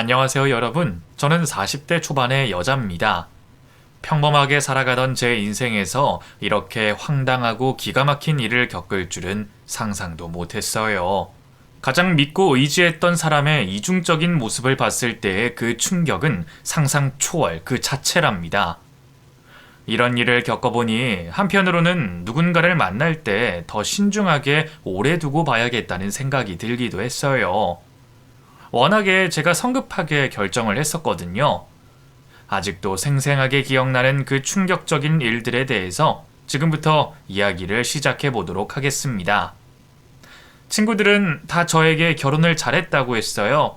안녕하세요, 여러분. 저는 40대 초반의 여자입니다. 평범하게 살아가던 제 인생에서 이렇게 황당하고 기가 막힌 일을 겪을 줄은 상상도 못했어요. 가장 믿고 의지했던 사람의 이중적인 모습을 봤을 때의 그 충격은 상상 초월 그 자체랍니다. 이런 일을 겪어보니 한편으로는 누군가를 만날 때 더 신중하게 오래 두고 봐야겠다는 생각이 들기도 했어요. 워낙에 제가 성급하게 결정을 했었거든요. 아직도 생생하게 기억나는 그 충격적인 일들에 대해서 지금부터 이야기를 시작해 보도록 하겠습니다. 친구들은 다 저에게 결혼을 잘했다고 했어요.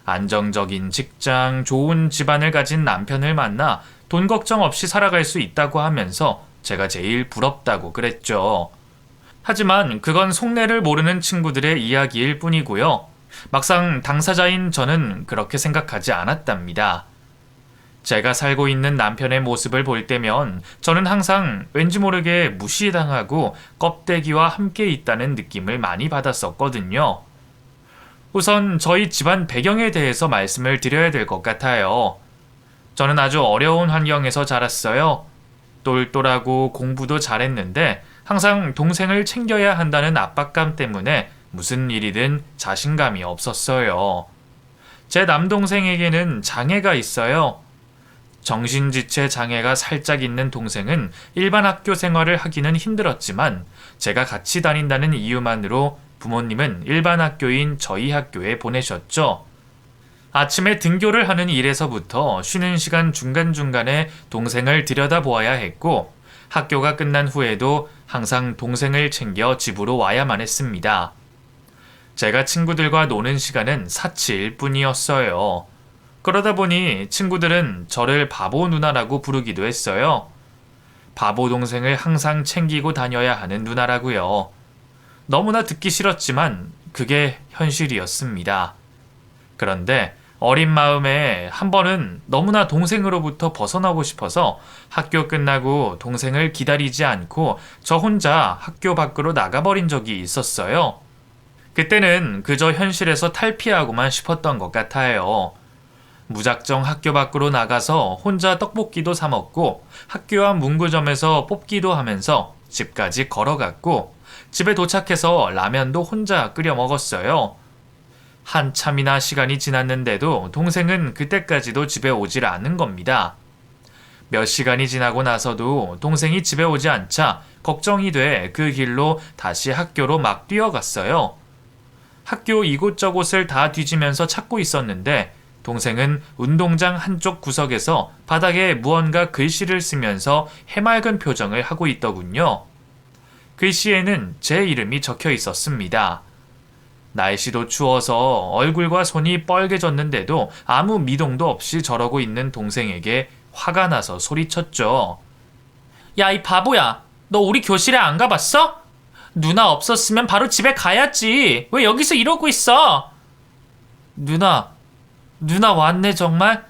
안정적인 직장, 좋은 집안을 가진 남편을 만나 돈 걱정 없이 살아갈 수 있다고 하면서 제가 제일 부럽다고 그랬죠. 하지만 그건 속내를 모르는 친구들의 이야기일 뿐이고요. 막상 당사자인 저는 그렇게 생각하지 않았답니다. 제가 살고 있는 남편의 모습을 볼 때면 저는 항상 왠지 모르게 무시당하고 껍데기와 함께 있다는 느낌을 많이 받았었거든요. 우선 저희 집안 배경에 대해서 말씀을 드려야 될 것 같아요. 저는 아주 어려운 환경에서 자랐어요. 똘똘하고 공부도 잘했는데 항상 동생을 챙겨야 한다는 압박감 때문에 무슨 일이든 자신감이 없었어요. 제 남동생에게는 장애가 있어요. 정신지체 장애가 살짝 있는 동생은 일반 학교 생활을 하기는 힘들었지만 제가 같이 다닌다는 이유만으로 부모님은 일반 학교인 저희 학교에 보내셨죠. 아침에 등교를 하는 일에서부터 쉬는 시간 중간중간에 동생을 들여다보아야 했고 학교가 끝난 후에도 항상 동생을 챙겨 집으로 와야만 했습니다. 제가 친구들과 노는 시간은 사치일 뿐이었어요. 그러다 보니 친구들은 저를 바보 누나라고 부르기도 했어요. 바보 동생을 항상 챙기고 다녀야 하는 누나라고요. 너무나 듣기 싫었지만 그게 현실이었습니다. 그런데 어린 마음에 한 번은 너무나 동생으로부터 벗어나고 싶어서 학교 끝나고 동생을 기다리지 않고 저 혼자 학교 밖으로 나가버린 적이 있었어요. 그때는 그저 현실에서 탈피하고만 싶었던 것 같아요. 무작정 학교 밖으로 나가서 혼자 떡볶이도 사 먹고 학교 앞 문구점에서 뽑기도 하면서 집까지 걸어갔고 집에 도착해서 라면도 혼자 끓여 먹었어요. 한참이나 시간이 지났는데도 동생은 그때까지도 집에 오질 않은 겁니다. 몇 시간이 지나고 나서도 동생이 집에 오지 않자 걱정이 돼 그 길로 다시 학교로 막 뛰어갔어요. 학교 이곳저곳을 다 뒤지면서 찾고 있었는데 동생은 운동장 한쪽 구석에서 바닥에 무언가 글씨를 쓰면서 해맑은 표정을 하고 있더군요. 글씨에는 제 이름이 적혀 있었습니다. 날씨도 추워서 얼굴과 손이 뻘개졌는데도 아무 미동도 없이 저러고 있는 동생에게 화가 나서 소리쳤죠. 야, 이 바보야! 너 우리 교실에 안 가봤어? 누나 없었으면 바로 집에 가야지. 왜 여기서 이러고 있어? 누나 왔네 정말?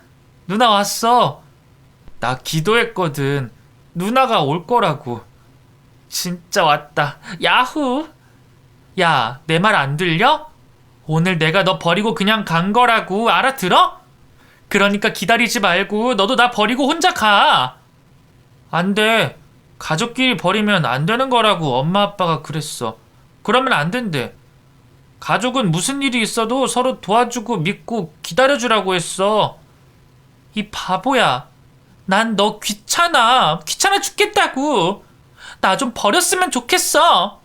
누나 왔어. 나 기도했거든. 누나가 올 거라고. 진짜 왔다. 야후. 야, 내 말 안 들려? 오늘 내가 너 버리고 그냥 간 거라고. 알아들어? 그러니까 기다리지 말고 너도 나 버리고 혼자 가. 안 돼. 가족끼리 버리면 안 되는 거라고 엄마 아빠가 그랬어. 그러면 안 된대. 가족은 무슨 일이 있어도 서로 도와주고 믿고 기다려주라고 했어. 이 바보야. 난 너 귀찮아. 귀찮아 죽겠다고. 나 좀 버렸으면 좋겠어.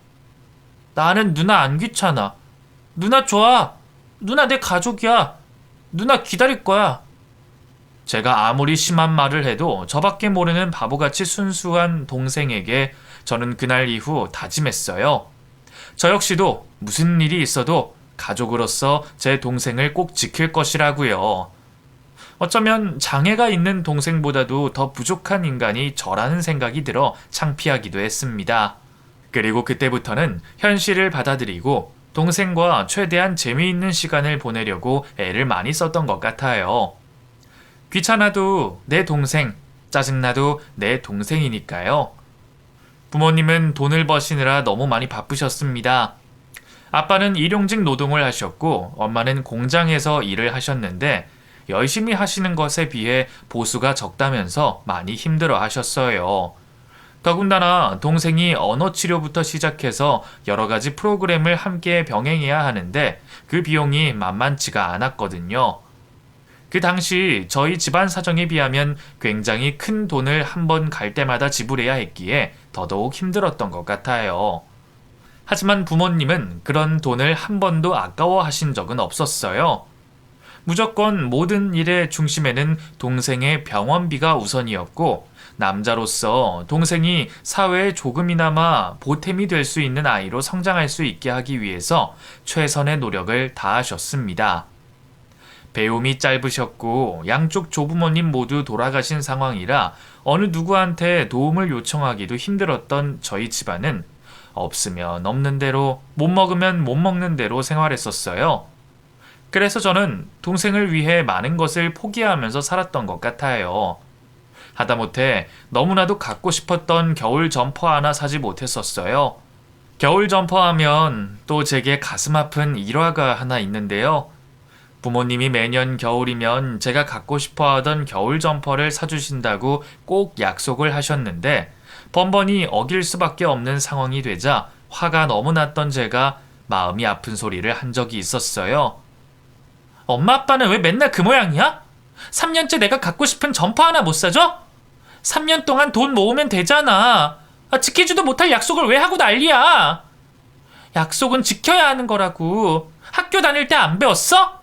나는 누나 안 귀찮아. 누나 좋아. 누나 내 가족이야. 누나 기다릴 거야. 제가 아무리 심한 말을 해도 저밖에 모르는 바보같이 순수한 동생에게 저는 그날 이후 다짐했어요. 저 역시도 무슨 일이 있어도 가족으로서 제 동생을 꼭 지킬 것이라고요. 어쩌면 장애가 있는 동생보다도 더 부족한 인간이 저라는 생각이 들어 창피하기도 했습니다. 그리고 그때부터는 현실을 받아들이고 동생과 최대한 재미있는 시간을 보내려고 애를 많이 썼던 것 같아요. 귀찮아도 내 동생, 짜증나도 내 동생이니까요. 부모님은 돈을 버시느라 너무 많이 바쁘셨습니다. 아빠는 일용직 노동을 하셨고 엄마는 공장에서 일을 하셨는데 열심히 하시는 것에 비해 보수가 적다면서 많이 힘들어 하셨어요. 더군다나 동생이 언어 치료부터 시작해서 여러 가지 프로그램을 함께 병행해야 하는데 그 비용이 만만치가 않았거든요. 그 당시 저희 집안 사정에 비하면 굉장히 큰 돈을 한 번 갈 때마다 지불해야 했기에 더더욱 힘들었던 것 같아요. 하지만 부모님은 그런 돈을 한 번도 아까워하신 적은 없었어요. 무조건 모든 일의 중심에는 동생의 병원비가 우선이었고, 남자로서 동생이 사회에 조금이나마 보탬이 될 수 있는 아이로 성장할 수 있게 하기 위해서 최선의 노력을 다하셨습니다. 배움이 짧으셨고 양쪽 조부모님 모두 돌아가신 상황이라 어느 누구한테 도움을 요청하기도 힘들었던 저희 집안은 없으면 없는 대로, 못 먹으면 못 먹는 대로 생활했었어요. 그래서 저는 동생을 위해 많은 것을 포기하면서 살았던 것 같아요. 하다못해 너무나도 갖고 싶었던 겨울 점퍼 하나 사지 못했었어요. 겨울 점퍼 하면 또 제게 가슴 아픈 일화가 하나 있는데요. 부모님이 매년 겨울이면 제가 갖고 싶어 하던 겨울 점퍼를 사주신다고 꼭 약속을 하셨는데 번번이 어길 수밖에 없는 상황이 되자 화가 너무 났던 제가 마음이 아픈 소리를 한 적이 있었어요. 엄마 아빠는 왜 맨날 그 모양이야? 3년째 내가 갖고 싶은 점퍼 하나 못 사줘? 3년 동안 돈 모으면 되잖아. 지키지도 못할 약속을 왜 하고 난리야? 약속은 지켜야 하는 거라고. 학교 다닐 때 안 배웠어?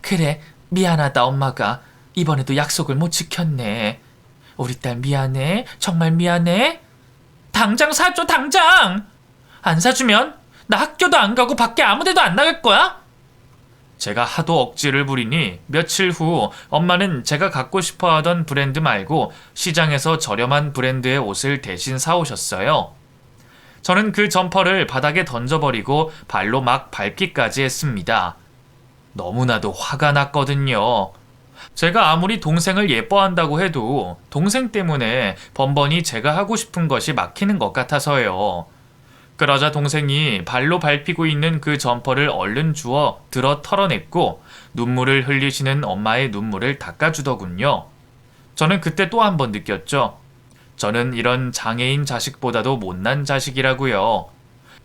그래, 미안하다 엄마가. 이번에도 약속을 못 지켰네. 우리 딸 미안해. 정말 미안해. 당장 사줘, 당장. 안 사주면 나 학교도 안 가고 밖에 아무 데도 안 나갈 거야? 제가 하도 억지를 부리니 며칠 후 엄마는 제가 갖고 싶어 하던 브랜드 말고 시장에서 저렴한 브랜드의 옷을 대신 사오셨어요. 저는 그 점퍼를 바닥에 던져버리고 발로 막 밟기까지 했습니다. 너무나도 화가 났거든요. 제가 아무리 동생을 예뻐한다고 해도 동생 때문에 번번이 제가 하고 싶은 것이 막히는 것 같아서요. 그러자 동생이 발로 밟히고 있는 그 점퍼를 얼른 주워 들어 털어냈고 눈물을 흘리시는 엄마의 눈물을 닦아주더군요. 저는 그때 또 한 번 느꼈죠. 저는 이런 장애인 자식보다도 못난 자식이라고요.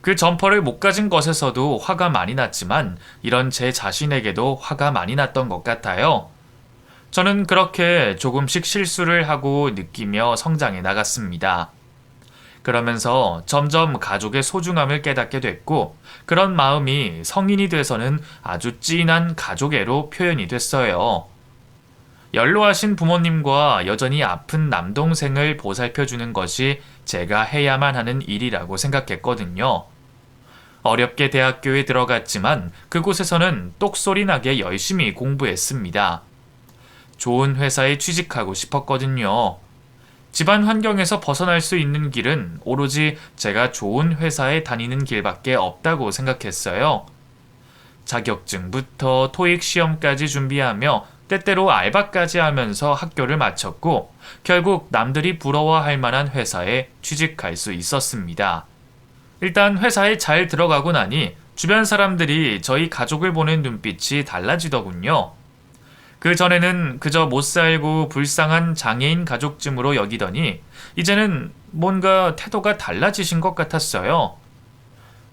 그 점퍼를 못 가진 것에서도 화가 많이 났지만 이런 제 자신에게도 화가 많이 났던 것 같아요. 저는 그렇게 조금씩 실수를 하고 느끼며 성장해 나갔습니다. 그러면서 점점 가족의 소중함을 깨닫게 됐고 그런 마음이 성인이 돼서는 아주 찐한 가족애로 표현이 됐어요. 연로하신 부모님과 여전히 아픈 남동생을 보살펴주는 것이 제가 해야만 하는 일이라고 생각했거든요. 어렵게 대학교에 들어갔지만 그곳에서는 똑소리 나게 열심히 공부했습니다. 좋은 회사에 취직하고 싶었거든요. 집안 환경에서 벗어날 수 있는 길은 오로지 제가 좋은 회사에 다니는 길밖에 없다고 생각했어요. 자격증부터 토익 시험까지 준비하며 때때로 알바까지 하면서 학교를 마쳤고 결국 남들이 부러워할 만한 회사에 취직할 수 있었습니다. 일단 회사에 잘 들어가고 나니 주변 사람들이 저희 가족을 보는 눈빛이 달라지더군요. 그 전에는 그저 못살고 불쌍한 장애인 가족쯤으로 여기더니 이제는 뭔가 태도가 달라지신 것 같았어요.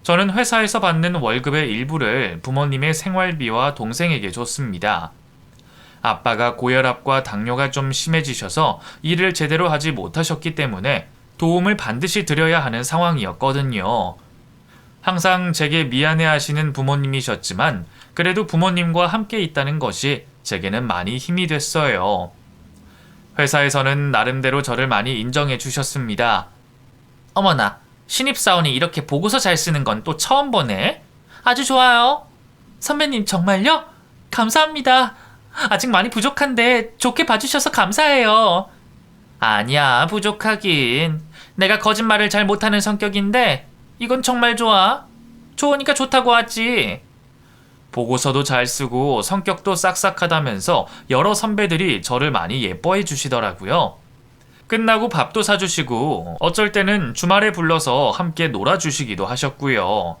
저는 회사에서 받는 월급의 일부를 부모님의 생활비와 동생에게 줬습니다. 아빠가 고혈압과 당뇨가 좀 심해지셔서 일을 제대로 하지 못하셨기 때문에 도움을 반드시 드려야 하는 상황이었거든요. 항상 제게 미안해하시는 부모님이셨지만 그래도 부모님과 함께 있다는 것이 제게는 많이 힘이 됐어요. 회사에서는 나름대로 저를 많이 인정해 주셨습니다. 어머나, 신입사원이 이렇게 보고서 잘 쓰는 건 또 처음 보네. 아주 좋아요. 선배님 정말요? 감사합니다. 아직 많이 부족한데 좋게 봐주셔서 감사해요. 아니야, 부족하긴. 내가 거짓말을 잘 못하는 성격인데 이건 정말 좋아. 좋으니까 좋다고 하지. 보고서도 잘 쓰고 성격도 싹싹하다면서 여러 선배들이 저를 많이 예뻐해 주시더라고요. 끝나고 밥도 사주시고 어쩔 때는 주말에 불러서 함께 놀아주시기도 하셨고요.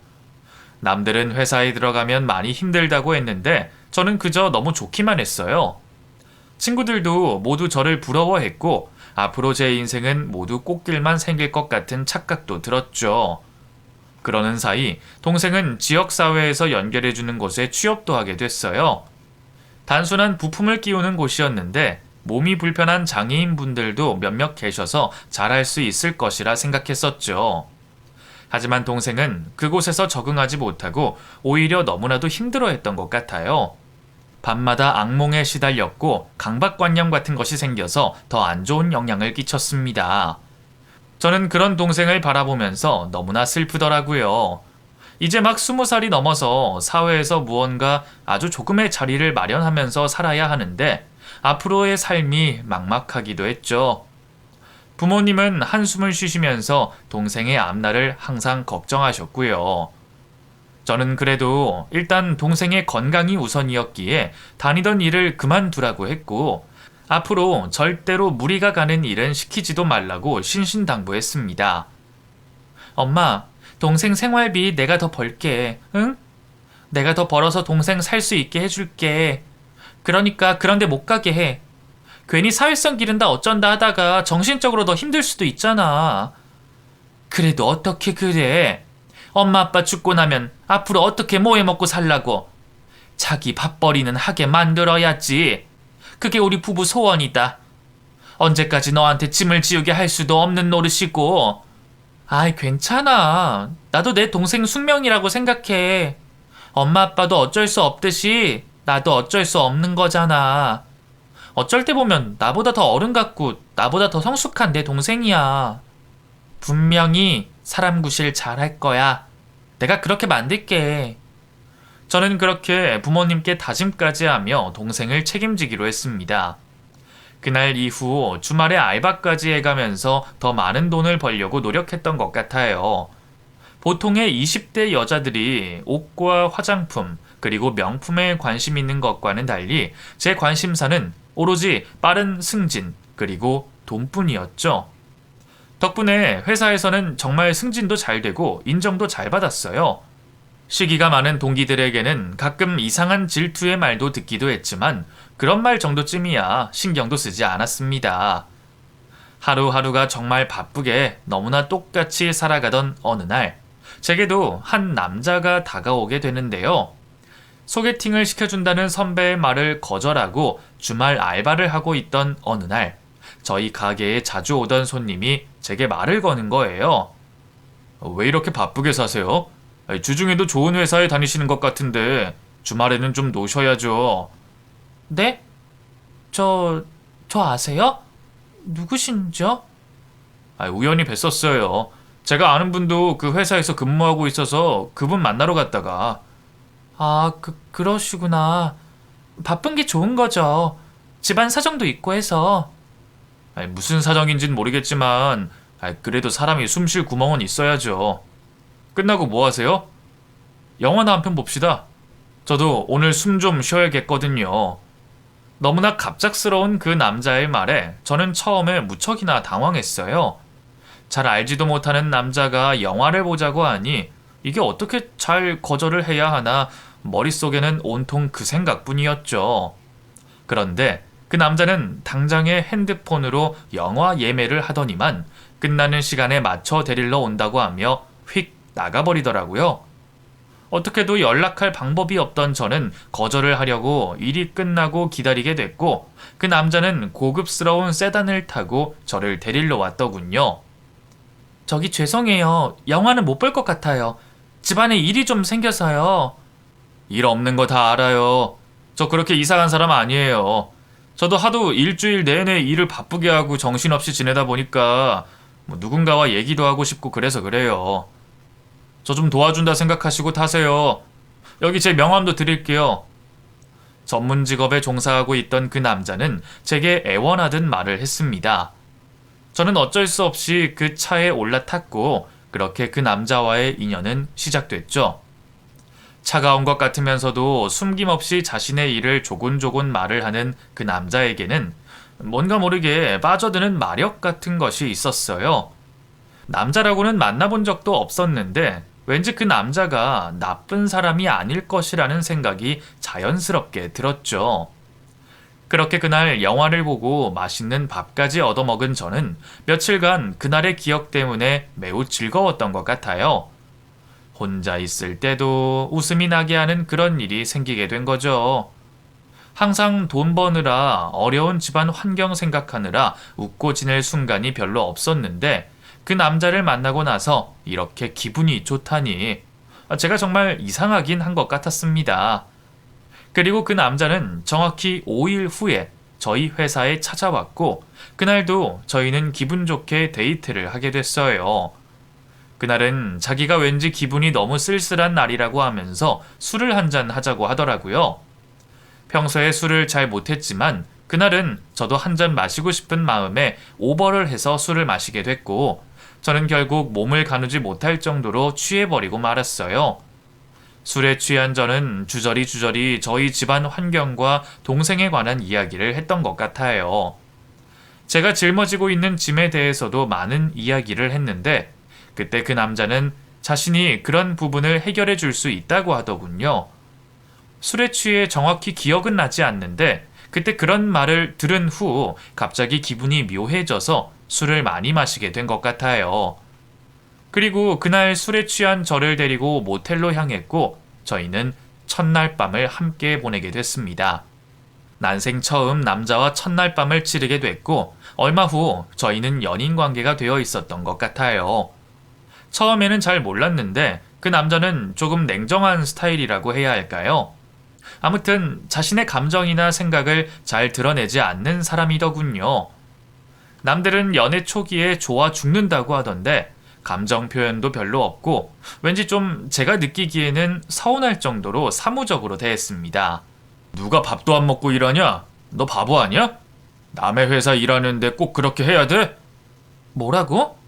남들은 회사에 들어가면 많이 힘들다고 했는데 저는 그저 너무 좋기만 했어요. 친구들도 모두 저를 부러워했고 앞으로 제 인생은 모두 꽃길만 생길 것 같은 착각도 들었죠. 그러는 사이 동생은 지역사회에서 연결해주는 곳에 취업도 하게 됐어요. 단순한 부품을 끼우는 곳이었는데 몸이 불편한 장애인분들도 몇몇 계셔서 잘할 수 있을 것이라 생각했었죠. 하지만 동생은 그곳에서 적응하지 못하고 오히려 너무나도 힘들어했던 것 같아요. 밤마다 악몽에 시달렸고 강박관념 같은 것이 생겨서 더 안 좋은 영향을 끼쳤습니다. 저는 그런 동생을 바라보면서 너무나 슬프더라고요. 이제 막 20살이 넘어서 사회에서 무언가 아주 조금의 자리를 마련하면서 살아야 하는데 앞으로의 삶이 막막하기도 했죠. 부모님은 한숨을 쉬시면서 동생의 앞날을 항상 걱정하셨고요. 저는 그래도 일단 동생의 건강이 우선이었기에 다니던 일을 그만두라고 했고 앞으로 절대로 무리가 가는 일은 시키지도 말라고 신신당부했습니다. 엄마, 동생 생활비 내가 더 벌게, 응? 내가 더 벌어서 동생 살 수 있게 해줄게. 그러니까 그런데 못 가게 해. 괜히 사회성 기른다 어쩐다 하다가 정신적으로 더 힘들 수도 있잖아. 그래도 어떻게 그래? 엄마 아빠 죽고 나면 앞으로 어떻게 뭐해 먹고 살라고? 자기 밥벌이는 하게 만들어야지. 그게 우리 부부 소원이다. 언제까지 너한테 짐을 지우게 할 수도 없는 노릇이고. 아이 괜찮아. 나도 내 동생 숙명이라고 생각해. 엄마 아빠도 어쩔 수 없듯이 나도 어쩔 수 없는 거잖아. 어쩔 때 보면 나보다 더 어른 같고 나보다 더 성숙한 내 동생이야. 분명히 사람 구실 잘할 거야. 내가 그렇게 만들게. 저는 그렇게 부모님께 다짐까지 하며 동생을 책임지기로 했습니다. 그날 이후 주말에 알바까지 해가면서 더 많은 돈을 벌려고 노력했던 것 같아요. 보통의 20대 여자들이 옷과 화장품 그리고 명품에 관심 있는 것과는 달리 제 관심사는 오로지 빠른 승진 그리고 돈뿐이었죠. 덕분에 회사에서는 정말 승진도 잘 되고 인정도 잘 받았어요. 시기가 많은 동기들에게는 가끔 이상한 질투의 말도 듣기도 했지만 그런 말 정도쯤이야 신경도 쓰지 않았습니다. 하루하루가 정말 바쁘게 너무나 똑같이 살아가던 어느 날 제게도 한 남자가 다가오게 되는데요. 소개팅을 시켜준다는 선배의 말을 거절하고 주말 알바를 하고 있던 어느 날 저희 가게에 자주 오던 손님이 제게 말을 거는 거예요. 왜 이렇게 바쁘게 사세요? 주중에도 좋은 회사에 다니시는 것 같은데 주말에는 좀 노셔야죠. 네? 저 아세요? 누구신지요? 우연히 뵀었어요. 제가 아는 분도 그 회사에서 근무하고 있어서 그분 만나러 갔다가. 그러시구나. 바쁜 게 좋은 거죠. 집안 사정도 있고 해서. 무슨 사정인진 모르겠지만 그래도 사람이 숨 쉴 구멍은 있어야죠. 끝나고 뭐 하세요? 영화나 한 편 봅시다. 저도 오늘 숨 좀 쉬어야겠거든요. 너무나 갑작스러운 그 남자의 말에 저는 처음에 무척이나 당황했어요. 잘 알지도 못하는 남자가 영화를 보자고 하니 이게 어떻게 잘 거절을 해야 하나 머릿속에는 온통 그 생각뿐이었죠. 그런데 그 남자는 당장에 핸드폰으로 영화 예매를 하더니만 끝나는 시간에 맞춰 데리러 온다고 하며 휙 나가버리더라고요. 어떻게도 연락할 방법이 없던 저는 거절을 하려고 일이 끝나고 기다리게 됐고 그 남자는 고급스러운 세단을 타고 저를 데리러 왔더군요. 저기 죄송해요. 영화는 못 볼 것 같아요. 집안에 일이 좀 생겨서요. 일 없는 거 다 알아요. 저 그렇게 이상한 사람 아니에요. 저도 하도 일주일 내내 일을 바쁘게 하고 정신없이 지내다 보니까 누군가와 얘기도 하고 싶고 그래서 그래요. 저 좀 도와준다 생각하시고 타세요. 여기 제 명함도 드릴게요. 전문 직업에 종사하고 있던 그 남자는 제게 애원하듯 말을 했습니다. 저는 어쩔 수 없이 그 차에 올라탔고 그렇게 그 남자와의 인연은 시작됐죠. 차가운 것 같으면서도 숨김없이 자신의 일을 조곤조곤 말을 하는 그 남자에게는 뭔가 모르게 빠져드는 마력 같은 것이 있었어요. 남자라고는 만나본 적도 없었는데 왠지 그 남자가 나쁜 사람이 아닐 것이라는 생각이 자연스럽게 들었죠. 그렇게 그날 영화를 보고 맛있는 밥까지 얻어먹은 저는 며칠간 그날의 기억 때문에 매우 즐거웠던 것 같아요. 혼자 있을 때도 웃음이 나게 하는 그런 일이 생기게 된 거죠. 항상 돈 버느라 어려운 집안 환경 생각하느라 웃고 지낼 순간이 별로 없었는데 그 남자를 만나고 나서 이렇게 기분이 좋다니 제가 정말 이상하긴 한 것 같았습니다. 그리고 그 남자는 정확히 5일 후에 저희 회사에 찾아왔고 그날도 저희는 기분 좋게 데이트를 하게 됐어요. 그날은 자기가 왠지 기분이 너무 쓸쓸한 날이라고 하면서 술을 한잔 하자고 하더라고요. 평소에 술을 잘 못했지만 그날은 저도 한 잔 마시고 싶은 마음에 오버를 해서 술을 마시게 됐고 저는 결국 몸을 가누지 못할 정도로 취해버리고 말았어요. 술에 취한 저는 주저리 저희 집안 환경과 동생에 관한 이야기를 했던 것 같아요. 제가 짊어지고 있는 짐에 대해서도 많은 이야기를 했는데 그때 그 남자는 자신이 그런 부분을 해결해 줄 수 있다고 하더군요. 술에 취해 정확히 기억은 나지 않는데 그때 그런 말을 들은 후 갑자기 기분이 묘해져서 술을 많이 마시게 된 것 같아요. 그리고 그날 술에 취한 저를 데리고 모텔로 향했고 저희는 첫날 밤을 함께 보내게 됐습니다. 난생 처음 남자와 첫날 밤을 치르게 됐고 얼마 후 저희는 연인 관계가 되어 있었던 것 같아요. 처음에는 잘 몰랐는데 그 남자는 조금 냉정한 스타일이라고 해야 할까요? 아무튼 자신의 감정이나 생각을 잘 드러내지 않는 사람이더군요. 남들은 연애 초기에 좋아 죽는다고 하던데 감정 표현도 별로 없고 왠지 좀 제가 느끼기에는 서운할 정도로 사무적으로 대했습니다. 누가 밥도 안 먹고 일하냐? 너 바보 아니야? 남의 회사 일하는데 꼭 그렇게 해야 돼? 뭐라고?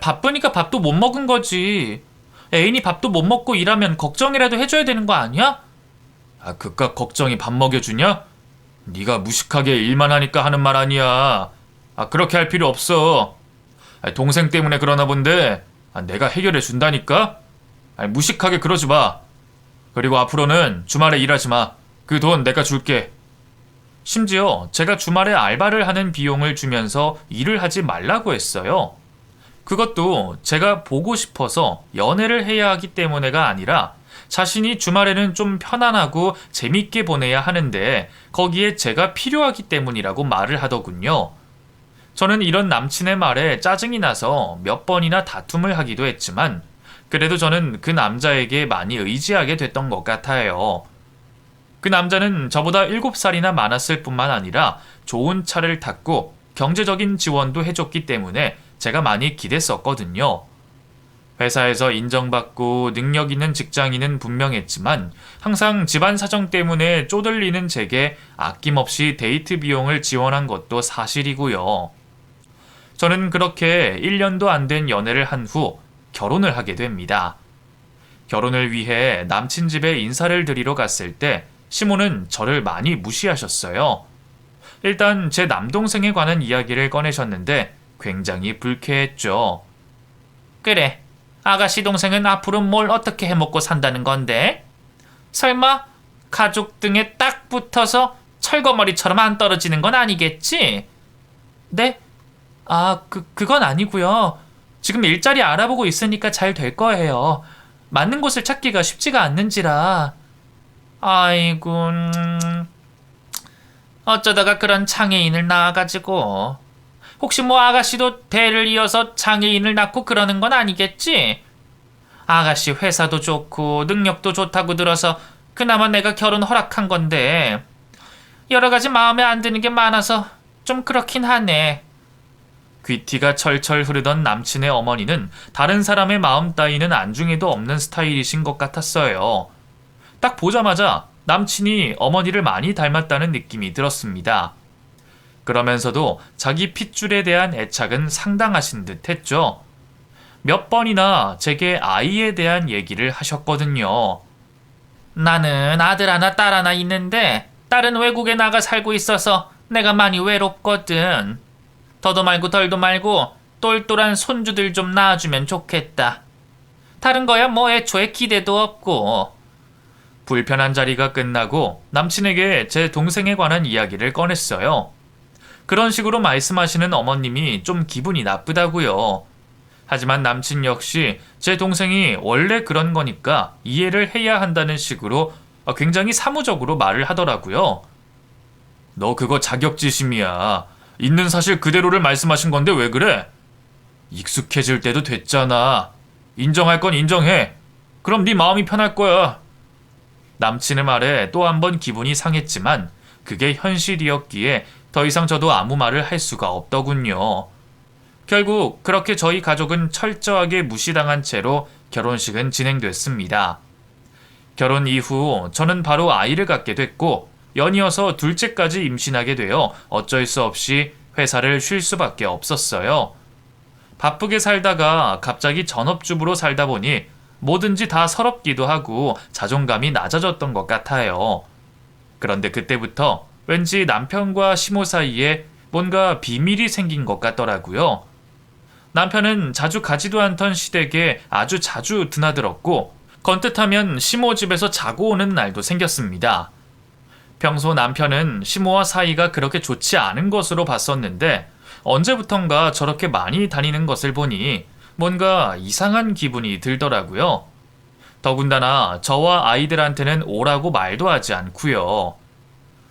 바쁘니까 밥도 못 먹은 거지. 애인이 밥도 못 먹고 일하면 걱정이라도 해줘야 되는 거 아니야? 그깟 걱정이 밥 먹여주냐? 네가 무식하게 일만 하니까 하는 말 아니야. 그렇게 할 필요 없어. 동생 때문에 그러나 본데 내가 해결해 준다니까? 무식하게 그러지 마. 그리고 앞으로는 주말에 일하지 마. 그 돈 내가 줄게. 심지어 제가 주말에 알바를 하는 비용을 주면서 일을 하지 말라고 했어요. 그것도 제가 보고 싶어서 연애를 해야 하기 때문에가 아니라 자신이 주말에는 좀 편안하고 재밌게 보내야 하는데 거기에 제가 필요하기 때문이라고 말을 하더군요. 저는 이런 남친의 말에 짜증이 나서 몇 번이나 다툼을 하기도 했지만 그래도 저는 그 남자에게 많이 의지하게 됐던 것 같아요. 그 남자는 저보다 7살이나 많았을 뿐만 아니라 좋은 차를 탔고 경제적인 지원도 해줬기 때문에 제가 많이 기댔었거든요. 회사에서 인정받고 능력 있는 직장인은 분명했지만 항상 집안 사정 때문에 쪼들리는 제게 아낌없이 데이트 비용을 지원한 것도 사실이고요. 저는 그렇게 1년도 안 된 연애를 한 후 결혼을 하게 됩니다. 결혼을 위해 남친 집에 인사를 드리러 갔을 때 시모는 저를 많이 무시하셨어요. 일단 제 남동생에 관한 이야기를 꺼내셨는데 굉장히 불쾌했죠. 그래, 아가씨 동생은 앞으로 뭘 어떻게 해먹고 산다는 건데? 설마 가족 등에 딱 붙어서 철거머리처럼 안 떨어지는 건 아니겠지? 네? 그건 아니고요. 지금 일자리 알아보고 있으니까 잘 될 거예요. 맞는 곳을 찾기가 쉽지가 않는지라. 아이고, 어쩌다가 그런 장애인을 낳아가지고. 혹시 뭐 아가씨도 대를 이어서 장애인을 낳고 그러는 건 아니겠지? 아가씨 회사도 좋고 능력도 좋다고 들어서 그나마 내가 결혼 허락한 건데 여러 가지 마음에 안 드는 게 많아서 좀 그렇긴 하네. 귀티가 철철 흐르던 남친의 어머니는 다른 사람의 마음 따위는 안중에도 없는 스타일이신 것 같았어요. 딱 보자마자 남친이 어머니를 많이 닮았다는 느낌이 들었습니다. 그러면서도 자기 핏줄에 대한 애착은 상당하신 듯 했죠. 몇 번이나 제게 아이에 대한 얘기를 하셨거든요. 나는 아들 하나 딸 하나 있는데 딸은 외국에 나가 살고 있어서 내가 많이 외롭거든. 더도 말고 덜도 말고 똘똘한 손주들 좀 낳아주면 좋겠다. 다른 거야 뭐 애초에 기대도 없고. 불편한 자리가 끝나고 남친에게 제 동생에 관한 이야기를 꺼냈어요. 그런 식으로 말씀하시는 어머님이 좀 기분이 나쁘다고요. 하지만 남친 역시 제 동생이 원래 그런 거니까 이해를 해야 한다는 식으로 굉장히 사무적으로 말을 하더라고요. 너 그거 자격지심이야. 있는 사실 그대로를 말씀하신 건데 왜 그래? 익숙해질 때도 됐잖아. 인정할 건 인정해. 그럼 네 마음이 편할 거야. 남친의 말에 또 한 번 기분이 상했지만 그게 현실이었기에 더 이상 저도 아무 말을 할 수가 없더군요. 결국 그렇게 저희 가족은 철저하게 무시당한 채로 결혼식은 진행됐습니다. 결혼 이후 저는 바로 아이를 갖게 됐고 연이어서 둘째까지 임신하게 되어 어쩔 수 없이 회사를 쉴 수밖에 없었어요. 바쁘게 살다가 갑자기 전업주부로 살다 보니 뭐든지 다 서럽기도 하고 자존감이 낮아졌던 것 같아요. 그런데 그때부터 왠지 남편과 시모 사이에 뭔가 비밀이 생긴 것 같더라고요. 남편은 자주 가지도 않던 시댁에 아주 자주 드나들었고 건뜻하면 시모 집에서 자고 오는 날도 생겼습니다. 평소 남편은 시모와 사이가 그렇게 좋지 않은 것으로 봤었는데 언제부턴가 저렇게 많이 다니는 것을 보니 뭔가 이상한 기분이 들더라고요. 더군다나 저와 아이들한테는 오라고 말도 하지 않고요.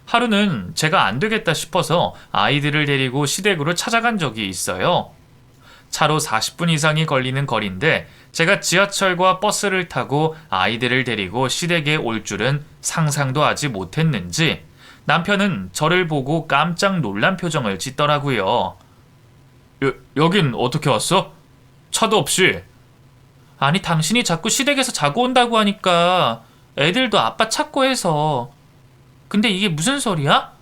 하루는 제가 안 되겠다 싶어서 아이들을 데리고 시댁으로 찾아간 적이 있어요. 차로 40분 이상이 걸리는 거리인데 제가 지하철과 버스를 타고 아이들을 데리고 시댁에 올 줄은 상상도 하지 못했는지 남편은 저를 보고 깜짝 놀란 표정을 짓더라고요. 여긴 어떻게 왔어? 차도 없이. 아니 당신이 자꾸 시댁에서 자고 온다고 하니까 애들도 아빠 찾고 해서. 근데 이게 무슨 소리야?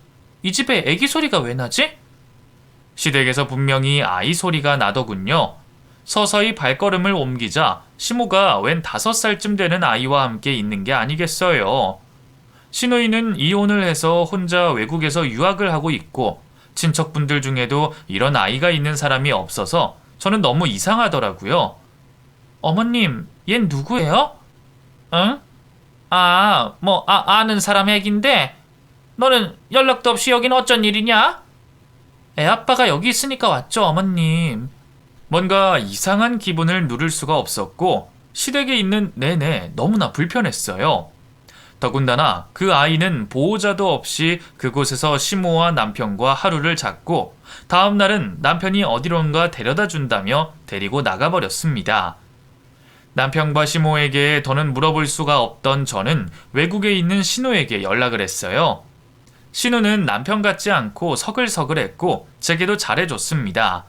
이 집에 애기 소리가 왜 나지? 시댁에서 분명히 아이 소리가 나더군요. 서서히 발걸음을 옮기자 시모가 웬 5살쯤 되는 아이와 함께 있는 게 아니겠어요. 시누이는 이혼을 해서 혼자 외국에서 유학을 하고 있고 친척분들 중에도 이런 아이가 있는 사람이 없어서 저는 너무 이상하더라고요. 어머님, 얜 누구예요? 응? 아는 사람 얘긴데 너는 연락도 없이 여긴 어쩐 일이냐? 애아빠가 여기 있으니까 왔죠, 어머님. 뭔가 이상한 기분을 누를 수가 없었고 시댁에 있는 내내 너무나 불편했어요. 더군다나 그 아이는 보호자도 없이 그곳에서 시모와 남편과 하루를 잤고 다음 날은 남편이 어디론가 데려다 준다며 데리고 나가버렸습니다. 남편과 시모에게 더는 물어볼 수가 없던 저는 외국에 있는 신우에게 연락을 했어요. 신우는 남편 같지 않고 서글서글했고 제게도 잘해줬습니다.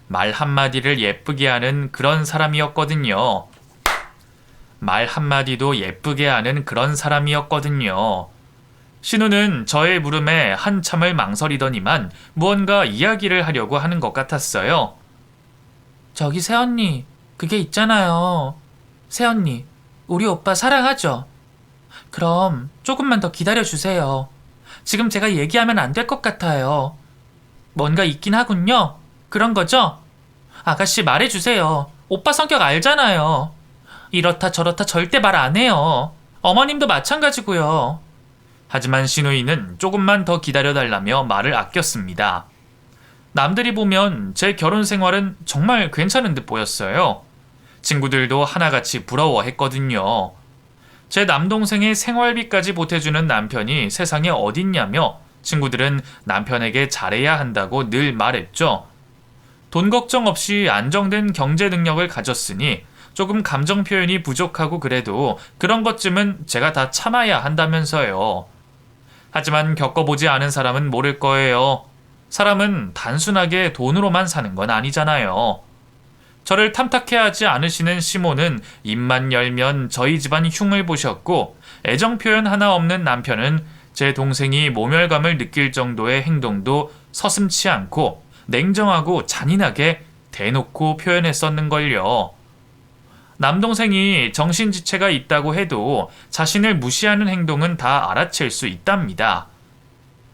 말 한마디를 예쁘게 하는 그런 사람이었거든요. 말 한마디도 예쁘게 하는 그런 사람이었거든요. 신우는 저의 물음에 한참을 망설이더니만 무언가 이야기를 하려고 하는 것 같았어요. 저기 새언니, 그게 있잖아요. 새언니, 우리 오빠 사랑하죠? 그럼 조금만 더 기다려주세요. 지금 제가 얘기하면 안 될 것 같아요. 뭔가 있긴 하군요. 그런 거죠? 아가씨 말해주세요. 오빠 성격 알잖아요. 이렇다 저렇다 절대 말 안 해요. 어머님도 마찬가지고요. 하지만 시누이는 조금만 더 기다려달라며 말을 아꼈습니다. 남들이 보면 제 결혼 생활은 정말 괜찮은 듯 보였어요. 친구들도 하나같이 부러워했거든요. 제 남동생의 생활비까지 보태주는 남편이 세상에 어딨냐며 친구들은 남편에게 잘해야 한다고 늘 말했죠. 돈 걱정 없이 안정된 경제 능력을 가졌으니 조금 감정 표현이 부족하고 그래도 그런 것쯤은 제가 다 참아야 한다면서요. 하지만 겪어보지 않은 사람은 모를 거예요. 사람은 단순하게 돈으로만 사는 건 아니잖아요. 저를 탐탁해하지 않으시는 시모는 입만 열면 저희 집안 흉을 보셨고 애정 표현 하나 없는 남편은 제 동생이 모멸감을 느낄 정도의 행동도 서슴지 않고 냉정하고 잔인하게 대놓고 표현했었는걸요. 남동생이 정신지체가 있다고 해도 자신을 무시하는 행동은 다 알아챌 수 있답니다.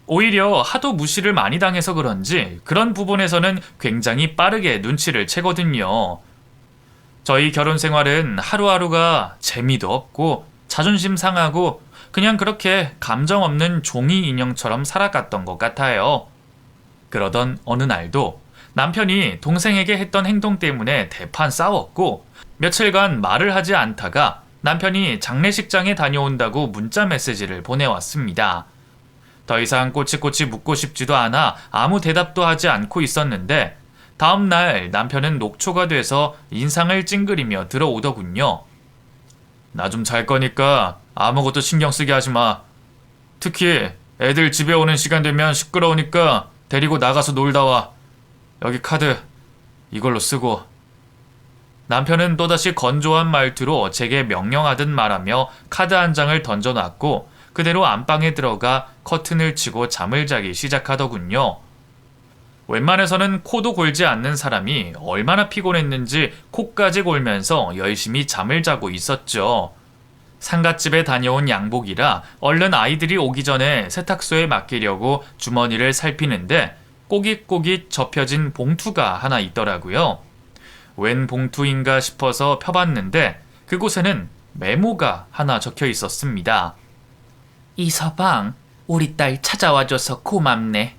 오히려 하도 무시를 많이 당해서 그런지 그런 부분에서는 굉장히 빠르게 눈치를 채거든요. 저희 결혼 생활은 하루하루가 재미도 없고 자존심 상하고 그냥 그렇게 감정 없는 종이 인형처럼 살아갔던 것 같아요. 그러던 어느 날도 남편이 동생에게 했던 행동 때문에 대판 싸웠고 며칠간 말을 하지 않다가 남편이 장례식장에 다녀온다고 문자 메시지를 보내왔습니다. 더 이상 꼬치꼬치 묻고 싶지도 않아 아무 대답도 하지 않고 있었는데 다음날 남편은 녹초가 돼서 인상을 찡그리며 들어오더군요. 나 좀 잘 거니까 아무것도 신경 쓰게 하지 마. 특히 애들 집에 오는 시간 되면 시끄러우니까 데리고 나가서 놀다 와. 여기 카드 이걸로 쓰고. 남편은 또다시 건조한 말투로 제게 명령하듯 말하며 카드 한 장을 던져놨고 그대로 안방에 들어가 커튼을 치고 잠을 자기 시작하더군요. 웬만해서는 코도 골지 않는 사람이 얼마나 피곤했는지 코까지 골면서 열심히 잠을 자고 있었죠. 상갓집에 다녀온 양복이라 얼른 아이들이 오기 전에 세탁소에 맡기려고 주머니를 살피는데 꼬깃꼬깃 접혀진 봉투가 하나 있더라고요. 웬 봉투인가 싶어서 펴봤는데 그곳에는 메모가 하나 적혀 있었습니다. 이서방, 우리 딸 찾아와줘서 고맙네.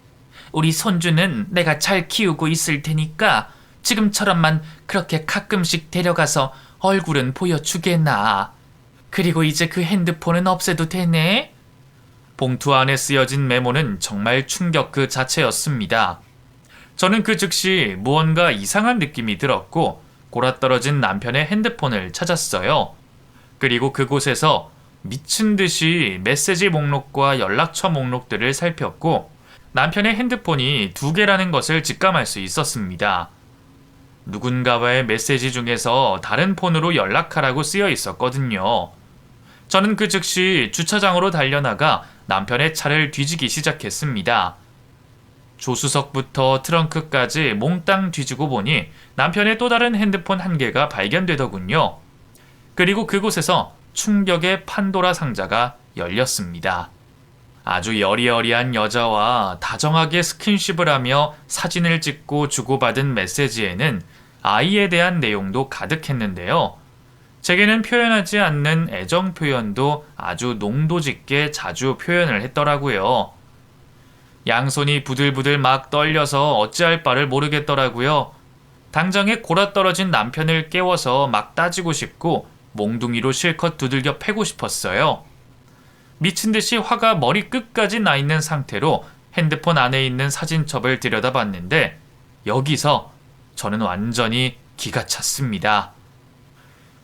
우리 손주는 내가 잘 키우고 있을 테니까 지금처럼만 그렇게 가끔씩 데려가서 얼굴은 보여주게나. 그리고 이제 그 핸드폰은 없애도 되네? 봉투 안에 쓰여진 메모는 정말 충격 그 자체였습니다. 저는 그 즉시 무언가 이상한 느낌이 들었고 골아떨어진 남편의 핸드폰을 찾았어요. 그리고 그곳에서 미친 듯이 메시지 목록과 연락처 목록들을 살폈고 남편의 핸드폰이 2개라는 것을 직감할 수 있었습니다. 누군가와의 메시지 중에서 다른 폰으로 연락하라고 쓰여 있었거든요. 저는 그 즉시 주차장으로 달려나가 남편의 차를 뒤지기 시작했습니다. 조수석부터 트렁크까지 몽땅 뒤지고 보니 남편의 또 다른 핸드폰 1개가 발견되더군요. 그리고 그곳에서 충격의 판도라 상자가 열렸습니다. 아주 여리여리한 여자와 다정하게 스킨십을 하며 사진을 찍고 주고받은 메시지에는 아이에 대한 내용도 가득했는데요. 제게는 표현하지 않는 애정 표현도 아주 농도 짙게 자주 표현을 했더라고요. 양손이 부들부들 막 떨려서 어찌할 바를 모르겠더라고요. 당장에 골아떨어진 남편을 깨워서 막 따지고 싶고 몽둥이로 실컷 두들겨 패고 싶었어요. 미친 듯이 화가 머리 끝까지 나 있는 상태로 핸드폰 안에 있는 사진첩을 들여다봤는데 여기서 저는 완전히 기가 찼습니다.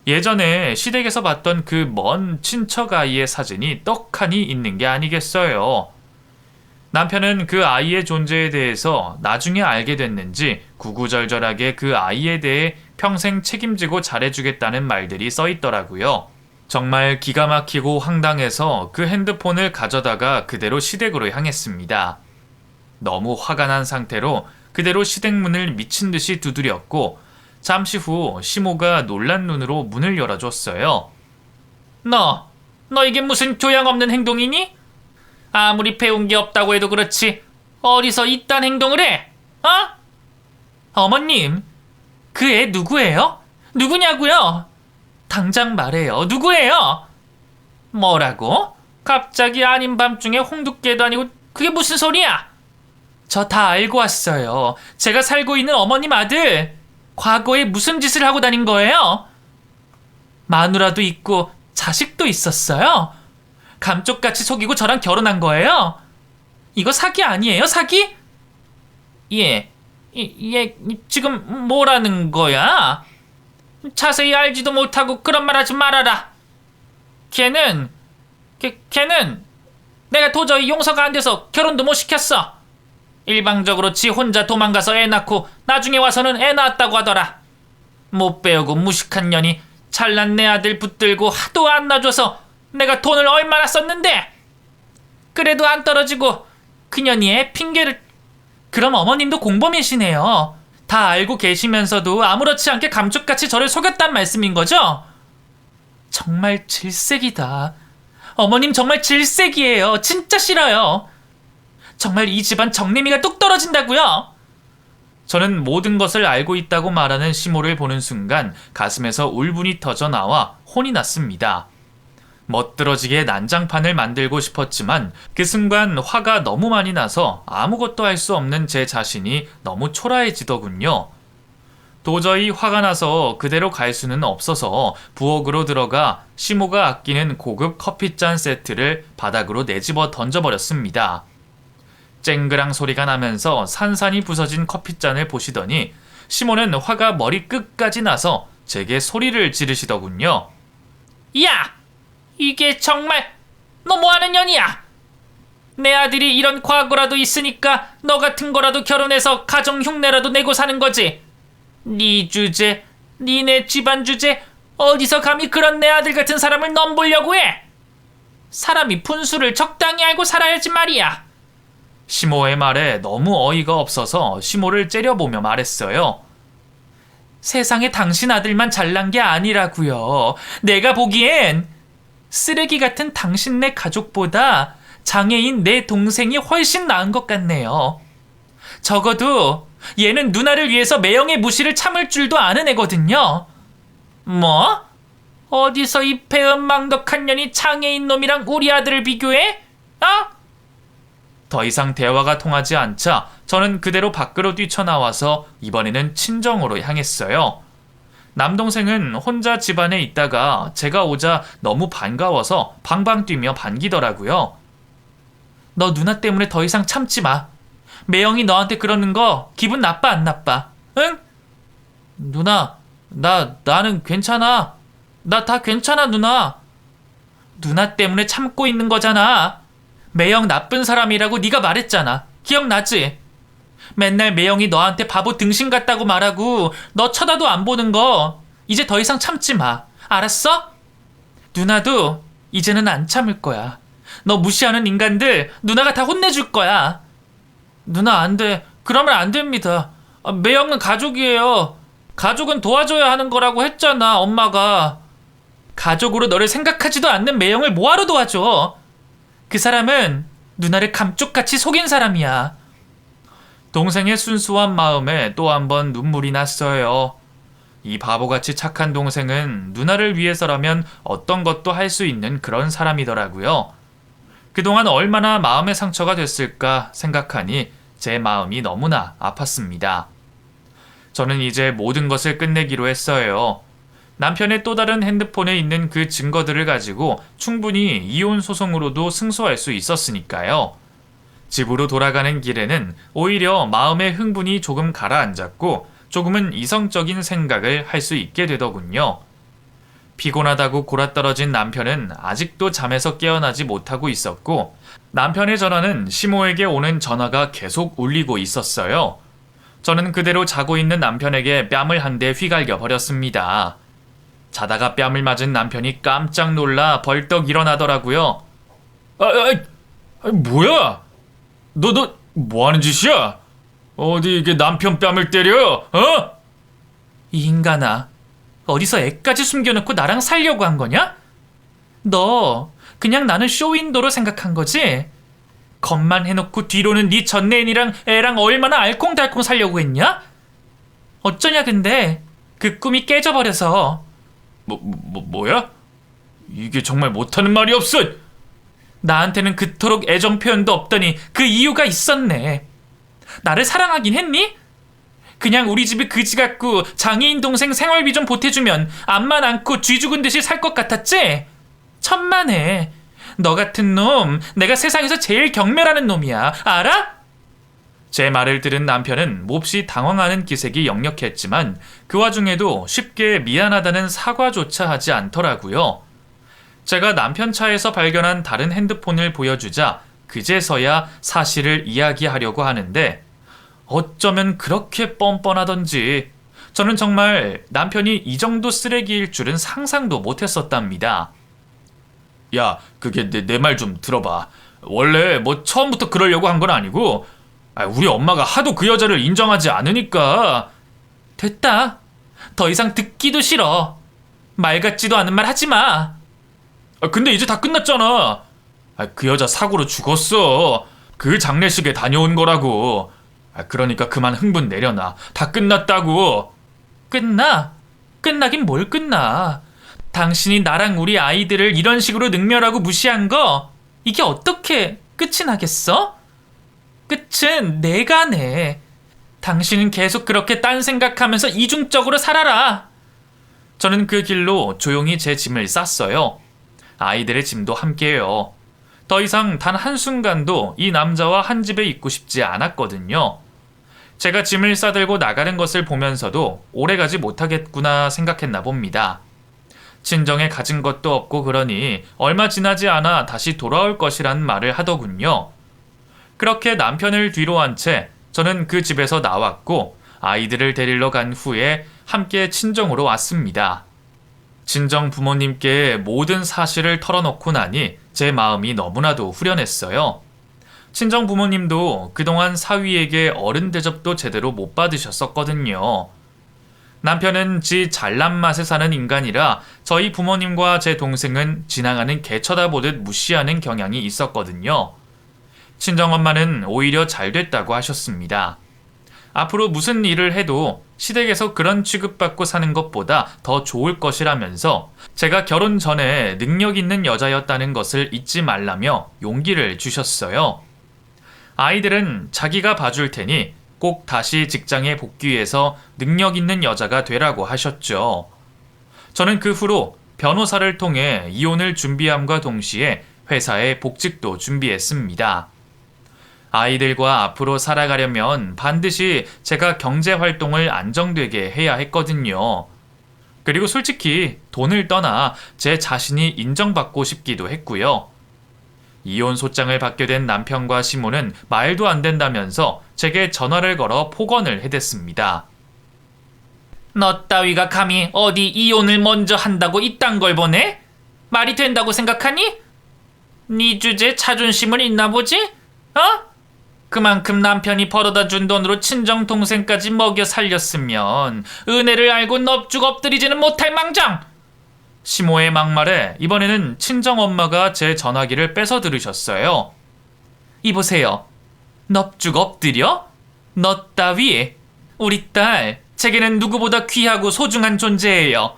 예전에 시댁에서 봤던 그 먼 친척 아이의 사진이 떡하니 있는 게 아니겠어요. 남편은 그 아이의 존재에 대해서 나중에 알게 됐는지 구구절절하게 그 아이에 대해 평생 책임지고 잘해주겠다는 말들이 써 있더라고요. 정말 기가 막히고 황당해서 그 핸드폰을 가져다가 그대로 시댁으로 향했습니다. 너무 화가 난 상태로 그대로 시댁 문을 미친 듯이 두드렸고 잠시 후 시모가 놀란 눈으로 문을 열어줬어요. 너 이게 무슨 교양 없는 행동이니? 아무리 배운 게 없다고 해도 그렇지 어디서 이딴 행동을 해? 어? 어머님, 그 애 누구예요? 누구냐고요? 당장 말해요. 누구예요? 뭐라고? 갑자기 아닌 밤중에 홍두깨도 아니고 그게 무슨 소리야? 저 다 알고 왔어요. 제가 살고 있는 어머님 아들. 과거에 무슨 짓을 하고 다닌 거예요? 마누라도 있고 자식도 있었어요? 감쪽같이 속이고 저랑 결혼한 거예요? 이거 사기 아니에요? 사기? 얘 지금 뭐라는 거야? 자세히 알지도 못하고 그런 말 하지 말아라. 걔는 내가 도저히 용서가 안 돼서 결혼도 못 시켰어. 일방적으로 지 혼자 도망가서 애 낳고 나중에 와서는 애 낳았다고 하더라. 못 배우고 무식한 년이 잘난 내 아들 붙들고 하도 안 놔줘서 내가 돈을 얼마나 썼는데. 그래도 안 떨어지고 그년이 애 핑계를. 그럼 어머님도 공범이시네요. 다 알고 계시면서도 아무렇지 않게 감쪽같이 저를 속였단 말씀인 거죠? 정말 질색이다. 어머님 정말 질색이에요. 진짜 싫어요. 정말 이 집안 정내미가 뚝 떨어진다고요. 저는 모든 것을 알고 있다고 말하는 시모를 보는 순간 가슴에서 울분이 터져 나와 혼이 났습니다. 멋들어지게 난장판을 만들고 싶었지만 그 순간 화가 너무 많이 나서 아무것도 할 수 없는 제 자신이 너무 초라해지더군요. 도저히 화가 나서 그대로 갈 수는 없어서 부엌으로 들어가 시모가 아끼는 고급 커피잔 세트를 바닥으로 내집어 던져버렸습니다. 쨍그랑 소리가 나면서 산산이 부서진 커피잔을 보시더니 시모는 화가 머리 끝까지 나서 제게 소리를 지르시더군요. 야! 이게 정말 너 뭐하는 년이야? 내 아들이 이런 과거라도 있으니까 너 같은 거라도 결혼해서 가정 흉내라도 내고 사는 거지. 네 주제, 니네 집안 주제, 어디서 감히 그런 내 아들 같은 사람을 넘보려고 해? 사람이 분수를 적당히 알고 살아야지 말이야. 시모의 말에 너무 어이가 없어서 시모를 째려보며 말했어요. 세상에 당신 아들만 잘난 게 아니라고요. 내가 보기엔 쓰레기 같은 당신네 가족보다 장애인 내 동생이 훨씬 나은 것 같네요. 적어도 얘는 누나를 위해서 매형의 무시를 참을 줄도 아는 애거든요. 뭐? 어디서 이 배은망덕한 년이 장애인 놈이랑 우리 아들을 비교해? 더 이상 대화가 통하지 않자 저는 그대로 밖으로 뛰쳐나와서 이번에는 친정으로 향했어요. 남동생은 혼자 집안에 있다가 제가 오자 너무 반가워서 방방 뛰며 반기더라고요. 너 누나 때문에 더 이상 참지 마. 매형이 너한테 그러는 거 기분 나빠 안 나빠? 응? 누나, 나는 괜찮아. 나 다 괜찮아, 누나. 누나 때문에 참고 있는 거잖아. 매형 나쁜 사람이라고 네가 말했잖아. 기억나지? 맨날 매형이 너한테 바보 등신 같다고 말하고 너 쳐다도 안 보는 거 이제 더 이상 참지 마. 알았어? 누나도 이제는 안 참을 거야. 너 무시하는 인간들 누나가 다 혼내줄 거야. 누나 안 돼. 그러면 안 됩니다. 매형은 가족이에요. 가족은 도와줘야 하는 거라고 했잖아, 엄마가. 가족으로 너를 생각하지도 않는 매형을 뭐하러 도와줘? 그 사람은 누나를 감쪽같이 속인 사람이야. 동생의 순수한 마음에 또 한 번 눈물이 났어요. 이 바보같이 착한 동생은 누나를 위해서라면 어떤 것도 할 수 있는 그런 사람이더라고요. 그동안 얼마나 마음의 상처가 됐을까 생각하니 제 마음이 너무나 아팠습니다. 저는 이제 모든 것을 끝내기로 했어요. 남편의 또 다른 핸드폰에 있는 그 증거들을 가지고 충분히 이혼 소송으로도 승소할 수 있었으니까요. 집으로 돌아가는 길에는 오히려 마음의 흥분이 조금 가라앉았고 조금은 이성적인 생각을 할 수 있게 되더군요. 피곤하다고 골아떨어진 남편은 아직도 잠에서 깨어나지 못하고 있었고 남편의 전화는 시모에게 오는 전화가 계속 울리고 있었어요. 저는 그대로 자고 있는 남편에게 뺨을 한 대 휘갈겨 버렸습니다. 자다가 뺨을 맞은 남편이 깜짝 놀라 벌떡 일어나더라고요. 뭐야? 너 뭐 하는 짓이야? 어디 이게 남편 뺨을 때려? 이 인간아, 어디서 애까지 숨겨놓고 나랑 살려고 한 거냐? 너 그냥 나는 쇼윈도로 생각한 거지? 겉만 해놓고 뒤로는 네 전내인이랑 애랑 얼마나 알콩달콩 살려고 했냐? 어쩌냐 근데 그 꿈이 깨져버려서. 뭐야? 이게 정말 못하는 말이 없어. 나한테는 그토록 애정 표현도 없더니 그 이유가 있었네. 나를 사랑하긴 했니? 그냥 우리 집이 그지 같고 장애인 동생 생활비 좀 보태주면 앞만 안고 쥐 죽은 듯이 살 것 같았지? 천만에. 너 같은 놈 내가 세상에서 제일 경멸하는 놈이야. 알아? 제 말을 들은 남편은 몹시 당황하는 기색이 역력했지만 그 와중에도 쉽게 미안하다는 사과조차 하지 않더라고요. 제가 남편 차에서 발견한 다른 핸드폰을 보여주자 그제서야 사실을 이야기하려고 하는데 어쩌면 그렇게 뻔뻔하던지 저는 정말 남편이 이 정도 쓰레기일 줄은 상상도 못했었답니다. 야, 그게 내 말 좀 들어봐. 원래 뭐 처음부터 그러려고 한 건 아니고 우리 엄마가 하도 그 여자를 인정하지 않으니까. 됐다. 더 이상 듣기도 싫어. 말 같지도 않은 말 하지 마. 근데 이제 다 끝났잖아. 그 여자 사고로 죽었어. 그 장례식에 다녀온 거라고. 그러니까 그만 흥분 내려놔. 다 끝났다고. 끝나? 끝나긴 뭘 끝나. 당신이 나랑 우리 아이들을 이런 식으로 능멸하고 무시한 거, 이게 어떻게 끝이 나겠어? 끝은 내가 내. 당신은 계속 그렇게 딴 생각하면서 이중적으로 살아라. 저는 그 길로 조용히 제 짐을 쌌어요. 아이들의 짐도 함께요. 더 이상 단 한순간도 이 남자와 한 집에 있고 싶지 않았거든요. 제가 짐을 싸들고 나가는 것을 보면서도 오래가지 못하겠구나 생각했나 봅니다. 친정에 가진 것도 없고 그러니 얼마 지나지 않아 다시 돌아올 것이란 말을 하더군요. 그렇게 남편을 뒤로 한 채 저는 그 집에서 나왔고 아이들을 데리러 간 후에 함께 친정으로 왔습니다. 친정 부모님께 모든 사실을 털어놓고 나니 제 마음이 너무나도 후련했어요. 친정 부모님도 그동안 사위에게 어른 대접도 제대로 못 받으셨었거든요. 남편은 지 잘난 맛에 사는 인간이라 저희 부모님과 제 동생은 지나가는 개 쳐다보듯 무시하는 경향이 있었거든요. 친정엄마는 오히려 잘 됐다고 하셨습니다. 앞으로 무슨 일을 해도 시댁에서 그런 취급받고 사는 것보다 더 좋을 것이라면서 제가 결혼 전에 능력 있는 여자였다는 것을 잊지 말라며 용기를 주셨어요. 아이들은 자기가 봐줄 테니 꼭 다시 직장에 복귀해서 능력 있는 여자가 되라고 하셨죠. 저는 그 후로 변호사를 통해 이혼을 준비함과 동시에 회사에 복직도 준비했습니다. 아이들과 앞으로 살아가려면 반드시 제가 경제활동을 안정되게 해야 했거든요. 그리고 솔직히 돈을 떠나 제 자신이 인정받고 싶기도 했고요. 이혼 소장을 받게 된 남편과 시모는 말도 안 된다면서 제게 전화를 걸어 폭언을 해댔습니다. 너 따위가 감히 어디 이혼을 먼저 한다고 이딴 걸 보내? 말이 된다고 생각하니? 네 주제에 자존심은 있나 보지? 어? 그만큼 남편이 벌어다 준 돈으로 친정 동생까지 먹여 살렸으면 은혜를 알고 넙죽 엎드리지는 못할 망정! 시모의 막말에 이번에는 친정엄마가 제 전화기를 뺏어 들으셨어요. 이보세요. 넙죽 엎드려? 너 따위? 우리 딸, 제게는 누구보다 귀하고 소중한 존재예요.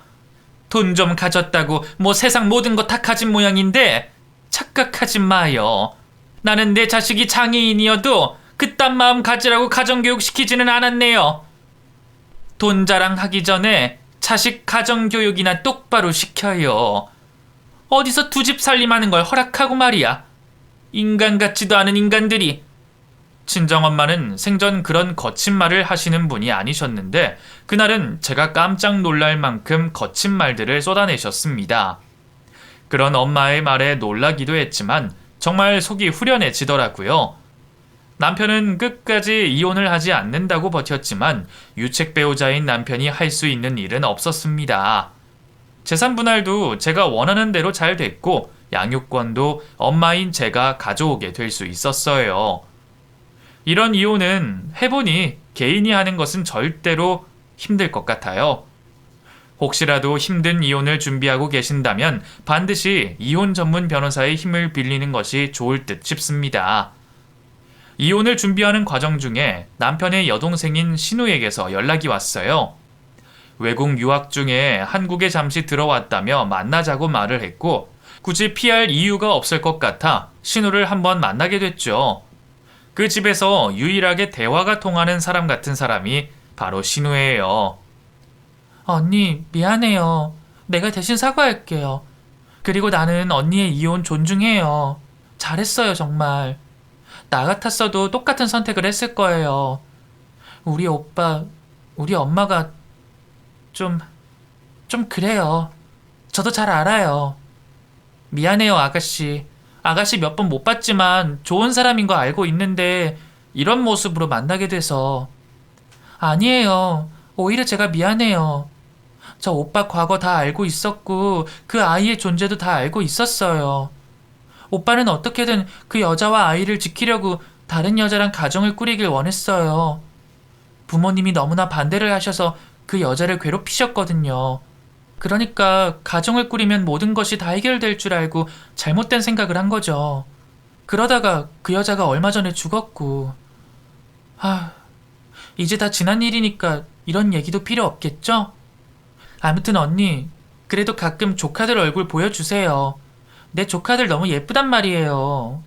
돈 좀 가졌다고 뭐 세상 모든 거 다 가진 모양인데 착각하지 마요. 나는 내 자식이 장애인이어도 그딴 마음 가지라고 가정교육 시키지는 않았네요. 돈 자랑하기 전에 자식 가정교육이나 똑바로 시켜요. 어디서 두 집 살림하는 걸 허락하고 말이야. 인간 같지도 않은 인간들이. 친정엄마는 생전 그런 거친 말을 하시는 분이 아니셨는데 그날은 제가 깜짝 놀랄 만큼 거친 말들을 쏟아내셨습니다. 그런 엄마의 말에 놀라기도 했지만 정말 속이 후련해지더라고요. 남편은 끝까지 이혼을 하지 않는다고 버텼지만 유책 배우자인 남편이 할 수 있는 일은 없었습니다. 재산 분할도 제가 원하는 대로 잘 됐고 양육권도 엄마인 제가 가져오게 될 수 있었어요. 이런 이혼은 해보니 개인이 하는 것은 절대로 힘들 것 같아요. 혹시라도 힘든 이혼을 준비하고 계신다면 반드시 이혼 전문 변호사의 힘을 빌리는 것이 좋을 듯 싶습니다. 이혼을 준비하는 과정 중에 남편의 여동생인 신우에게서 연락이 왔어요. 외국 유학 중에 한국에 잠시 들어왔다며 만나자고 말을 했고 굳이 피할 이유가 없을 것 같아 신우를 한번 만나게 됐죠. 그 집에서 유일하게 대화가 통하는 사람 같은 사람이 바로 신우예요. 언니, 미안해요. 내가 대신 사과할게요. 그리고 나는 언니의 이혼 존중해요. 잘했어요, 정말. 나 같았어도 똑같은 선택을 했을 거예요. 우리 오빠, 우리 엄마가 좀 그래요. 저도 잘 알아요. 미안해요, 아가씨. 아가씨 몇 번 못 봤지만 좋은 사람인 거 알고 있는데 이런 모습으로 만나게 돼서. 아니에요. 오히려 제가 미안해요. 저 오빠 과거 다 알고 있었고 그 아이의 존재도 다 알고 있었어요. 오빠는 어떻게든 그 여자와 아이를 지키려고 다른 여자랑 가정을 꾸리길 원했어요. 부모님이 너무나 반대를 하셔서 그 여자를 괴롭히셨거든요. 그러니까 가정을 꾸리면 모든 것이 다 해결될 줄 알고 잘못된 생각을 한 거죠. 그러다가 그 여자가 얼마 전에 죽었고. 이제 다 지난 일이니까 이런 얘기도 필요 없겠죠? 아무튼 언니, 그래도 가끔 조카들 얼굴 보여주세요. 내 조카들 너무 예쁘단 말이에요.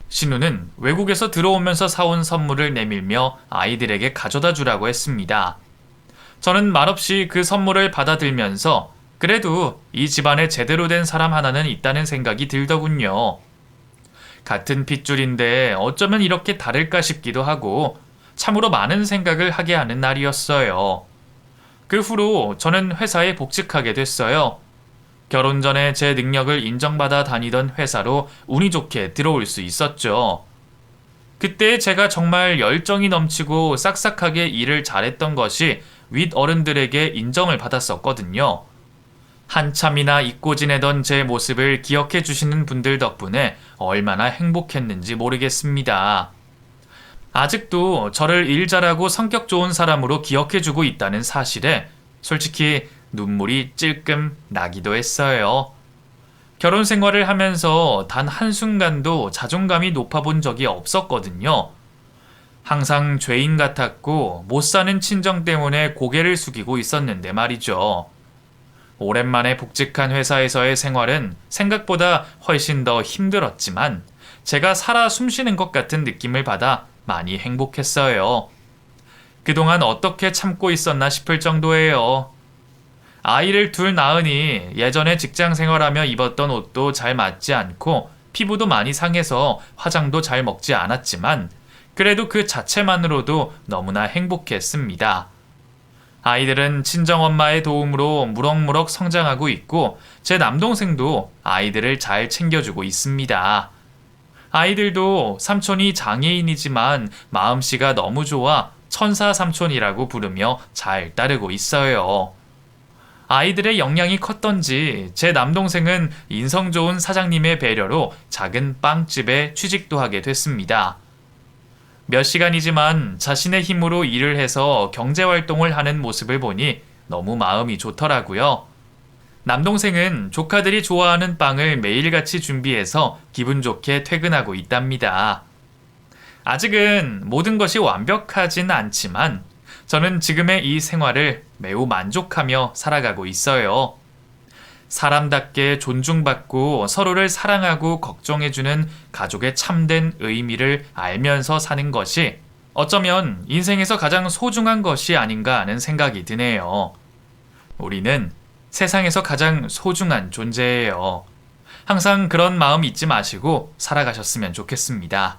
신우는 외국에서 들어오면서 사온 선물을 내밀며 아이들에게 가져다 주라고 했습니다. 저는 말없이 그 선물을 받아들면서 그래도 이 집안에 제대로 된 사람 하나는 있다는 생각이 들더군요. 같은 핏줄인데 어쩌면 이렇게 다를까 싶기도 하고 참으로 많은 생각을 하게 하는 날이었어요. 그 후로 저는 회사에 복직하게 됐어요. 결혼 전에 제 능력을 인정받아 다니던 회사로 운이 좋게 들어올 수 있었죠. 그때 제가 정말 열정이 넘치고 싹싹하게 일을 잘했던 것이 윗 어른들에게 인정을 받았었거든요. 한참이나 잊고 지내던 제 모습을 기억해 주시는 분들 덕분에 얼마나 행복했는지 모르겠습니다. 아직도 저를 일 잘하고 성격 좋은 사람으로 기억해 주고 있다는 사실에 솔직히 눈물이 찔끔 나기도 했어요. 결혼 생활을 하면서 단 한순간도 자존감이 높아본 적이 없었거든요. 항상 죄인 같았고 못 사는 친정 때문에 고개를 숙이고 있었는데 말이죠. 오랜만에 복직한 회사에서의 생활은 생각보다 훨씬 더 힘들었지만 제가 살아 숨쉬는 것 같은 느낌을 받아 많이 행복했어요. 그동안 어떻게 참고 있었나 싶을 정도예요. 아이를 둘 낳으니 예전에 직장 생활하며 입었던 옷도 잘 맞지 않고 피부도 많이 상해서 화장도 잘 먹지 않았지만 그래도 그 자체만으로도 너무나 행복했습니다. 아이들은 친정엄마의 도움으로 무럭무럭 성장하고 있고 제 남동생도 아이들을 잘 챙겨주고 있습니다. 아이들도 삼촌이 장애인이지만 마음씨가 너무 좋아 천사 삼촌이라고 부르며 잘 따르고 있어요. 아이들의 영향이 컸던지 제 남동생은 인성 좋은 사장님의 배려로 작은 빵집에 취직도 하게 됐습니다. 몇 시간이지만 자신의 힘으로 일을 해서 경제활동을 하는 모습을 보니 너무 마음이 좋더라고요. 남동생은 조카들이 좋아하는 빵을 매일같이 준비해서 기분 좋게 퇴근하고 있답니다. 아직은 모든 것이 완벽하진 않지만 저는 지금의 이 생활을 매우 만족하며 살아가고 있어요. 사람답게 존중받고 서로를 사랑하고 걱정해주는 가족의 참된 의미를 알면서 사는 것이 어쩌면 인생에서 가장 소중한 것이 아닌가 하는 생각이 드네요. 우리는 세상에서 가장 소중한 존재예요. 항상 그런 마음 잊지 마시고 살아가셨으면 좋겠습니다.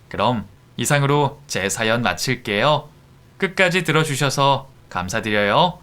그럼 이상으로 제 사연 마칠게요. 끝까지 들어주셔서 감사드려요.